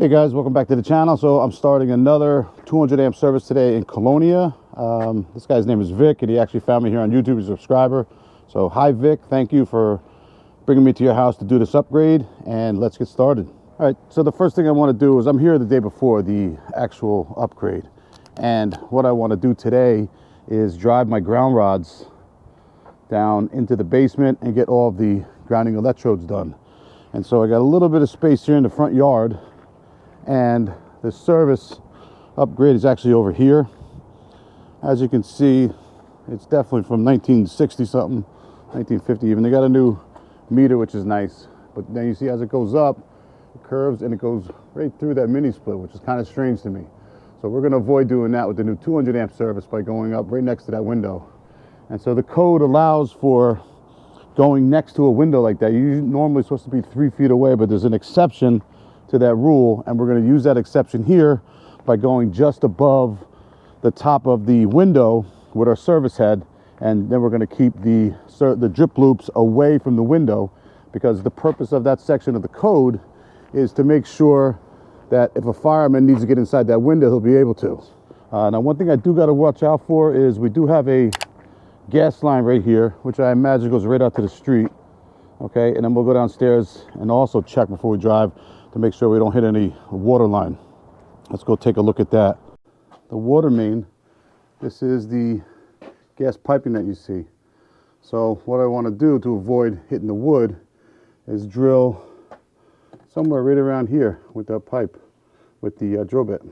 Hey guys, welcome back to the channel. So I'm starting another 200 amp service today in Colonia. This guy's name is Vic, and he actually found me here on YouTube. He's a subscriber. So hi Vic, thank you for bringing me to your house to do this upgrade, and let's get started. All right, so the first thing I want to do is, I'm here the day before the actual upgrade, and what I want to do today is drive my ground rods down into the basement and get all of the grounding electrodes done. And so I got a little bit of space here in the front yard, and the service upgrade is actually over here. As you can see, it's definitely from 1960 something, 1950 even. They got a new meter, which is nice, but then you see as it goes up, it curves and it goes right through that mini split, which is kind of strange to me. So we're going to avoid doing that with the new 200 amp service by going up right next to that window. And so the code allows for going next to a window like that. You're normally supposed to be 3 feet away, but there's an exception to that rule, and we're going to use that exception here by going just above the top of the window with our service head, and then we're going to keep the drip loops away from the window, because the purpose of that section of the code is to make sure that if a fireman needs to get inside that window, he'll be able to. Now one thing I do got to watch out for is we do have a gas line right here, which I imagine goes right out to the street. Okay, and then we'll go downstairs and also check before we drive to make sure we don't hit any water line. Let's go take a look at that. The water main, this is the gas piping that you see. So what I want to do to avoid hitting the wood is drill somewhere right around here with that pipe, with the drill bit.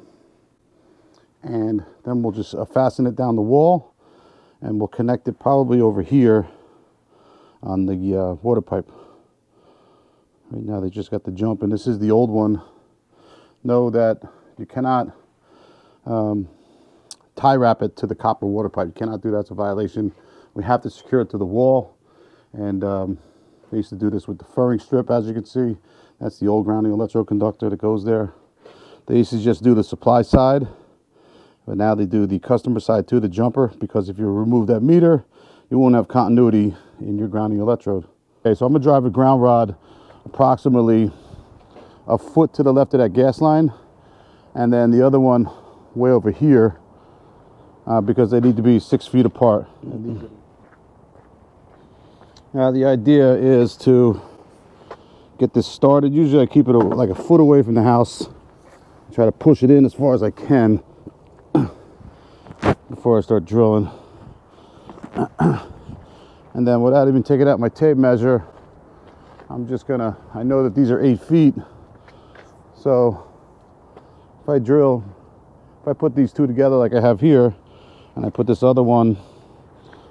And then we'll just fasten it down the wall, and we'll connect it probably over here on the water pipe. Right now they just got the jump, and this is the old one. Know that you cannot tie wrap it to the copper water pipe. You cannot do that, it's a violation. We have to secure it to the wall, and they used to do this with the furring strip. As you can see, that's the old grounding electrode conductor that goes there. They used to just do the supply side, but now they do the customer side too, the jumper, because if you remove that meter, you won't have continuity in your grounding electrode. Okay, so I'm gonna drive a ground rod approximately a foot to the left of that gas line, and then the other one way over here, because they need to be 6 feet apart. Now the idea is to get this started. Usually I keep it like a foot away from the house, try to push it in as far as I can before I start drilling. And then without even taking out my tape measure, I'm just gonna, I know that these are 8 feet, so if I put these two together like I have here, and I put this other one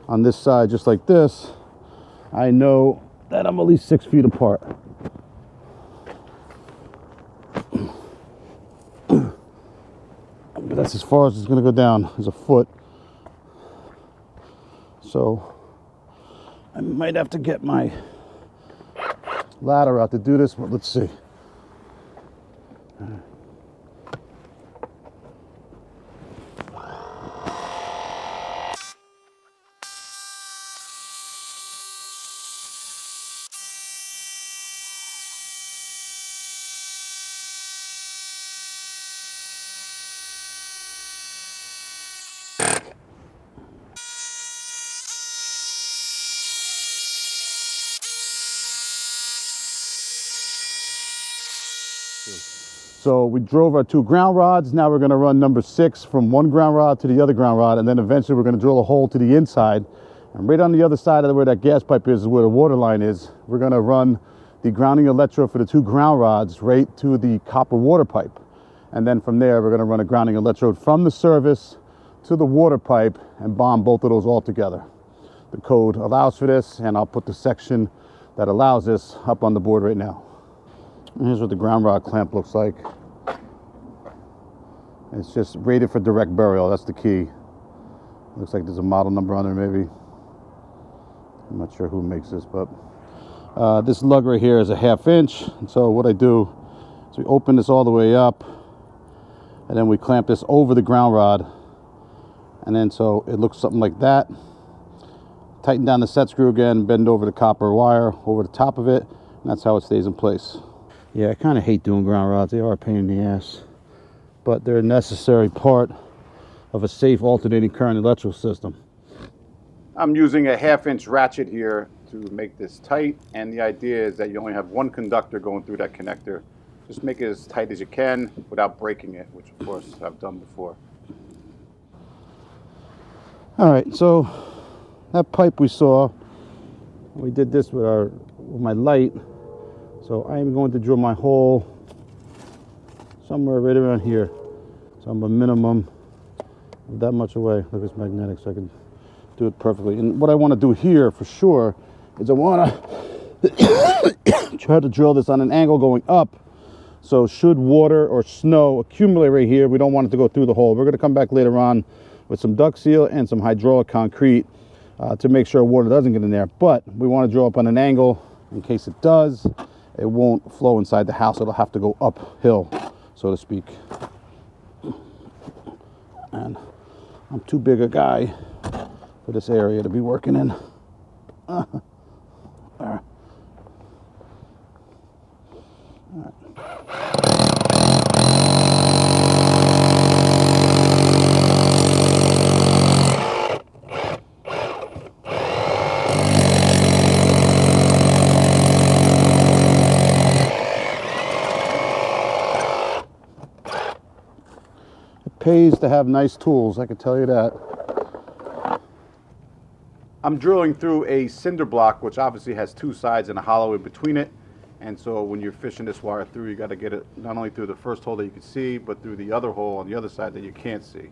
on this side just like this, I know that I'm at least 6 feet apart. But that's as far as it's gonna go down, is a foot. So I might have to get my ladder out to do this, but let's see. So we drove our 2 ground rods. Now we're going to run number 6 from one ground rod to the other ground rod, and then eventually we're going to drill a hole to the inside. And right on the other side of where that gas pipe is where the water line is. We're going to run the grounding electrode for the 2 ground rods right to the copper water pipe. And then from there, we're going to run a grounding electrode from the service to the water pipe and bond both of those all together. The code allows for this, and I'll put the section that allows this up on the board right now. And here's what the ground rod clamp looks like. It's just rated for direct burial. That's the key. Looks like there's a model number on there, maybe. I'm not sure who makes this, but this lug right here is a 1/2 inch. And so what I do is we open this all the way up, and then we clamp this over the ground rod, and then so it looks something like that. Tighten down the set screw again, bend over the copper wire over the top of it, and that's how it stays in place. Yeah, I kind of hate doing ground rods. They are a pain in the ass, but they're a necessary part of a safe alternating current electrical system. I'm using a 1/2-inch ratchet here to make this tight, and the idea is that you only have one conductor going through that connector. Just make it as tight as you can without breaking it, which of course I've done before. All right, so that pipe we saw, we did this with my light. So I am going to drill my hole somewhere right around here. So I'm a minimum of that much away. Look, it's magnetic, so I can do it perfectly. And what I want to do here for sure is I want to try to drill this on an angle going up. So should water or snow accumulate right here, we don't want it to go through the hole. We're going to come back later on with some duct seal and some hydraulic concrete to make sure water doesn't get in there. But we want to drill up on an angle in case it does. It won't flow inside the house. It'll have to go uphill, so to speak. And I'm too big a guy for this area to be working in. All right. It pays to have nice tools, I can tell you that. I'm drilling through a cinder block, which obviously has two sides and a hollow in between it. And so when you're fishing this wire through, you got to get it not only through the first hole that you can see, but through the other hole on the other side that you can't see.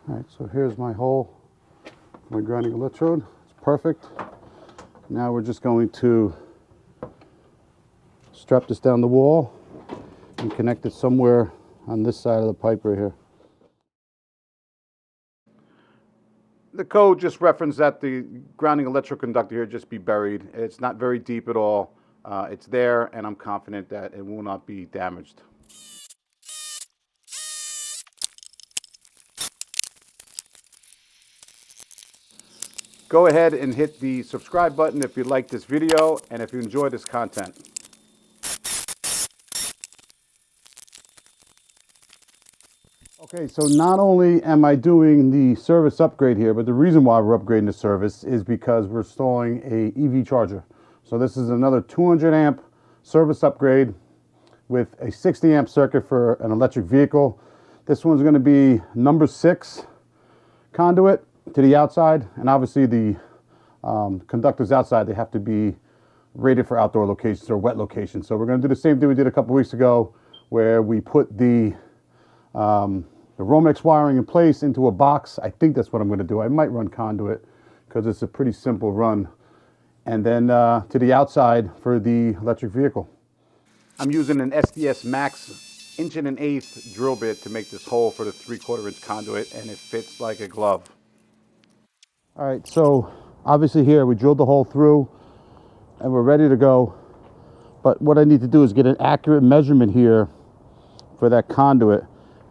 All right, so here's my hole, my grinding electrode. It's perfect. Now we're just going to strap this down the wall and connect it somewhere on this side of the pipe right here. The code just referenced that the grounding electrical conductor here just be buried. It's not very deep at all. It's there, and I'm confident that it will not be damaged. Go ahead and hit the subscribe button if you like this video and if you enjoy this content. Okay, so not only am I doing the service upgrade here, but the reason why we're upgrading the service is because we're installing a EV charger. So this is another 200 amp service upgrade with a 60 amp circuit for an electric vehicle. This one's going to be number 6 conduit to the outside, and obviously the conductors outside, they have to be rated for outdoor locations or wet locations. So we're going to do the same thing we did a couple weeks ago, where we put the Romex wiring in place into a box. I think that's what I'm going to do. I might run conduit because it's a pretty simple run. And then to the outside for the electric vehicle. I'm using an SDS Max 1 1/8 drill bit to make this hole for the 3/4 inch conduit, and it fits like a glove. All right, so obviously here we drilled the hole through and we're ready to go. But what I need to do is get an accurate measurement here for that conduit.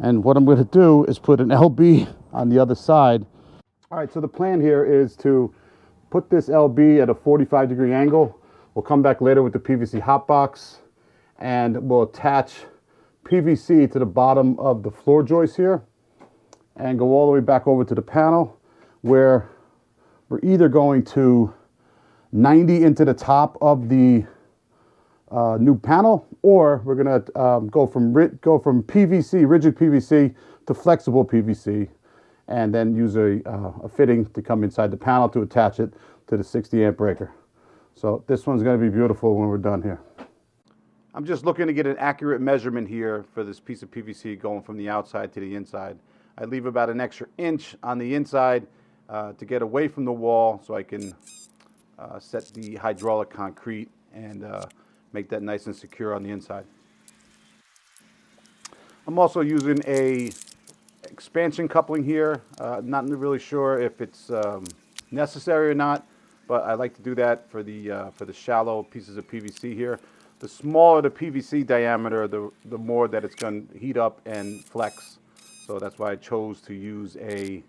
And what I'm going to do is put an LB on the other side. All right, so the plan here is to put this LB at a 45-degree angle. We'll come back later with the PVC hot box, and we'll attach PVC to the bottom of the floor joist here and go all the way back over to the panel, where we're either going to 90 into the top of the new panel, or we're going to go from PVC, rigid PVC, to flexible PVC, and then use a fitting to come inside the panel to attach it to the 60 amp breaker. So this one's going to be beautiful when we're done here. I'm just looking to get an accurate measurement here for this piece of PVC going from the outside to the inside. I leave about an extra inch on the inside to get away from the wall, so I can set the hydraulic concrete and make that nice and secure on the inside. I'm also using a expansion coupling here. Not really sure if it's necessary or not, but I like to do that for the shallow pieces of PVC here. The smaller the PVC diameter, the more that it's going to heat up and flex. So that's why I chose to use a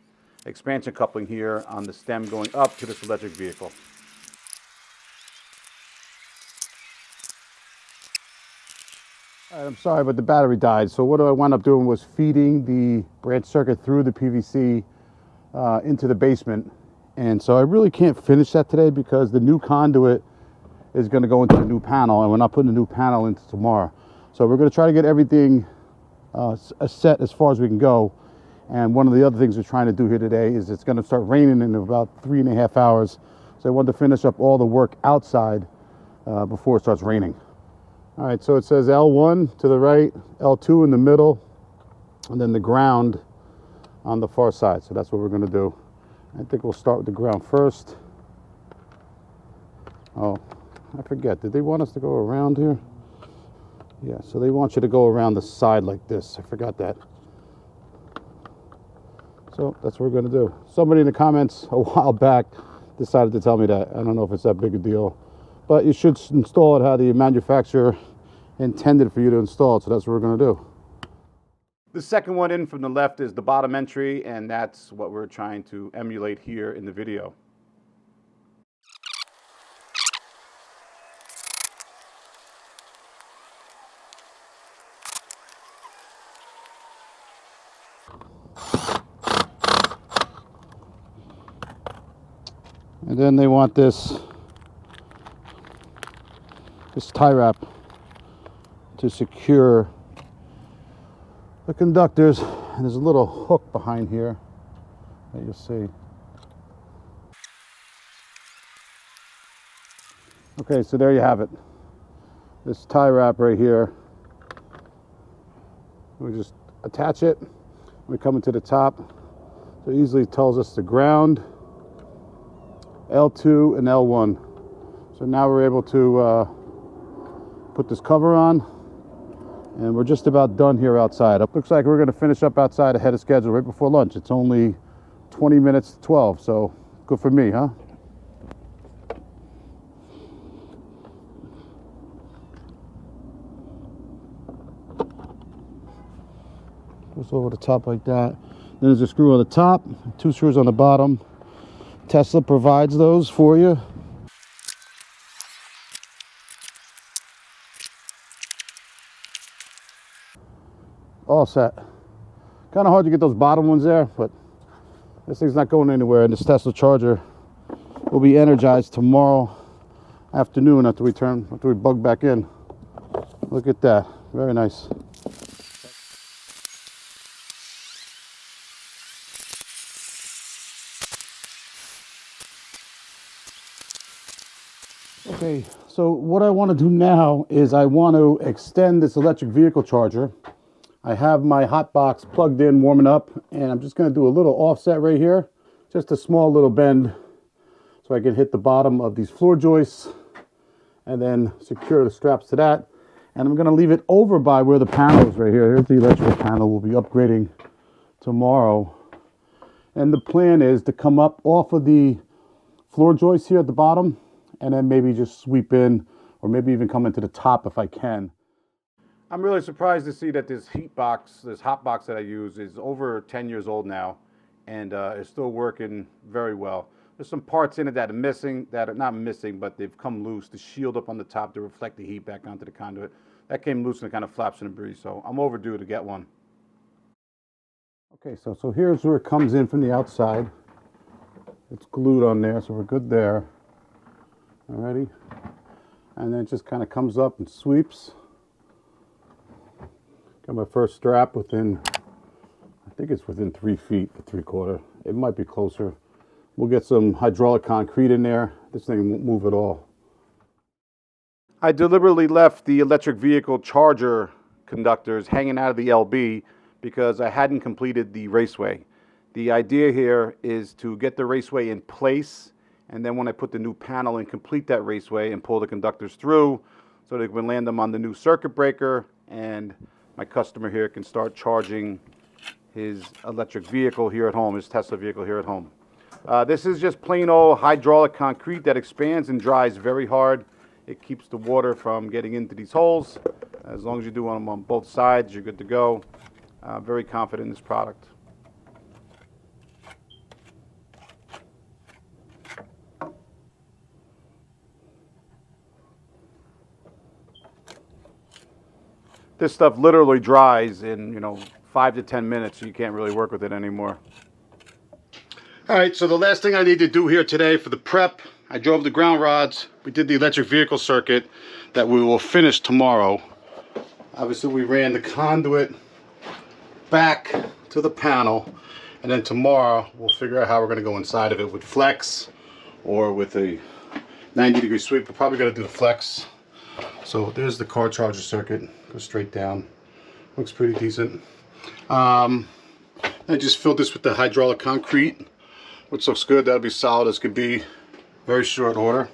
expansion coupling here on the stem going up to this electric vehicle. All right, I'm sorry, but the battery died. So what I wound up doing was feeding the branch circuit through the PVC into the basement. And so I really can't finish that today because the new conduit is going to go into the new panel, and we're not putting the new panel into tomorrow. So we're going to try to get everything set as far as we can go. And one of the other things we're trying to do here today is it's going to start raining in about 3.5 hours. So I wanted to finish up all the work outside before it starts raining. All right, so it says L1 to the right, L2 in the middle, and then the ground on the far side. So that's what we're going to do. I think we'll start with the ground first. Oh, I forget. Did they want us to go around here? Yeah, so they want you to go around the side like this. I forgot that. So that's what we're going to do. Somebody in the comments a while back decided to tell me that. I don't know if it's that big a deal. But you should install it how the manufacturer intended for you to install it. So that's what we're going to do. The second one in from the left is the bottom entry, and that's what we're trying to emulate here in the video. And then they want this tie wrap to secure the conductors, and there's a little hook behind here that you'll see. Okay, so there you have it. This tie wrap right here. We just attach it. We come into the top. So it easily tells us the ground, L2 and L1. So now we're able to put this cover on, and we're just about done here outside. It looks like we're going to finish up outside ahead of schedule right before lunch. It's only 20 minutes to 12, so good for me, huh? Goes over the top like that. Then there's a screw on the top, 2 screws on the bottom. Tesla provides those for you. All set. Kind of hard to get those bottom ones there, but this thing's not going anywhere, and this Tesla charger will be energized tomorrow afternoon after we bug back in. Look at that. Very nice. Okay, so what I want to do now is I want to extend this electric vehicle charger. I have my hot box plugged in, warming up, and I'm just going to do a little offset right here, just a small little bend so I can hit the bottom of these floor joists and then secure the straps to that. And I'm going to leave it over by where the panel is right here. Here's the electrical panel we'll be upgrading tomorrow. And the plan is to come up off of the floor joists here at the bottom, and then maybe just sweep in, or maybe even come into the top if I can. I'm really surprised to see that this hot box that I use is over 10 years old now, and is still working very well. There's some parts in it that are missing, that are not missing, but they've come loose. The shield up on the top to reflect the heat back onto the conduit, that came loose and it kind of flaps in the breeze, so I'm overdue to get one. Okay, so here's where it comes in from the outside. It's glued on there, so we're good there. Alrighty, and then it just kind of comes up and sweeps. Got my first strap within, I think it's within 3 feet for 3/4. It might be closer. We'll get some hydraulic concrete in there. This thing won't move at all. I deliberately left the electric vehicle charger conductors hanging out of the LB because I hadn't completed the raceway. The idea here is to get the raceway in place, and then when I put the new panel in, complete that raceway and pull the conductors through so they can land them on the new circuit breaker, and my customer here can start charging his electric vehicle here at home, his Tesla vehicle here at home. This is just plain old hydraulic concrete that expands and dries very hard. It keeps the water from getting into these holes. As long as you do them on both sides, you're good to go. Very confident in this product. this stuff literally dries in, 5 to 10 minutes, so you can't really work with it anymore. All right, so the last thing I need to do here today for the prep, I drove the ground rods. We did the electric vehicle circuit that we will finish tomorrow. Obviously, we ran the conduit back to the panel, and then tomorrow we'll figure out how we're going to go inside of it with flex or with a 90-degree sweep. We're probably going to do the flex. So there's the car charger circuit. Goes straight down. Looks pretty decent. I just filled this with the hydraulic concrete, which looks good. That'll be solid as could be. Very short order.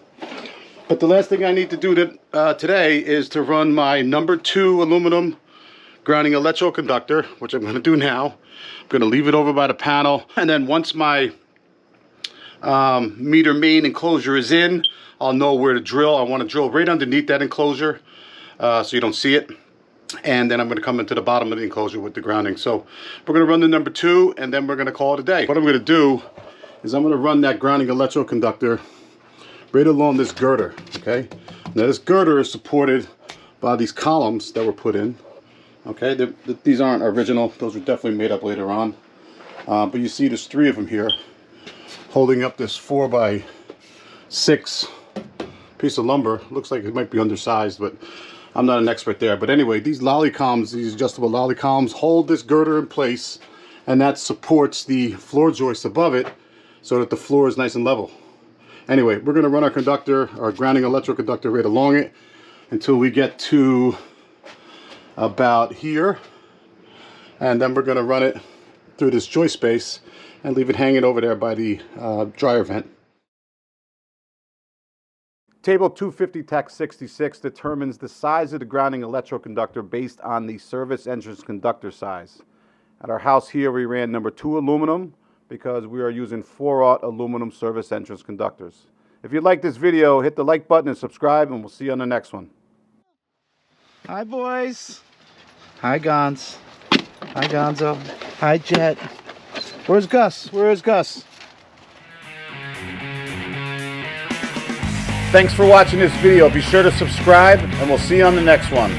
But the last thing I need to do today is to run my #2 aluminum grounding electrode conductor, which I'm going to do now. I'm going to leave it over by the panel, and then once my meter main enclosure is in, I'll know where to drill. I want to drill right underneath that enclosure so you don't see it. And then I'm going to come into the bottom of the enclosure with the grounding. So we're going to run the #2, and then we're going to call it a day. What I'm going to do is I'm going to run that grounding electrode conductor right along this girder, okay? Now this girder is supported by these columns that were put in, okay? These aren't original. Those were definitely made up later on. But you see there's 3 of them here holding up this 4x6 piece of lumber. Looks like it might be undersized, but I'm not an expert there. But anyway, these lolly columns, these adjustable lolly columns, hold this girder in place, and that supports the floor joist above it so that the floor is nice and level. Anyway, we're going to run our conductor, our grounding electrode conductor, right along it until we get to about here, and then we're going to run it through this joist space and leave it hanging over there by the dryer vent. Table 250 Tech 66 determines the size of the grounding electrode conductor based on the service entrance conductor size. At our house here, we ran #2 aluminum because we are using 4/0 aluminum service entrance conductors. If you like this video, hit the like button and subscribe, and we'll see you on the next one. Hi, boys. Hi, Gonz. Hi, Gonzo. Hi, Jet. Where's Gus? Where is Gus? Thanks for watching this video. Be sure to subscribe, and we'll see you on the next one.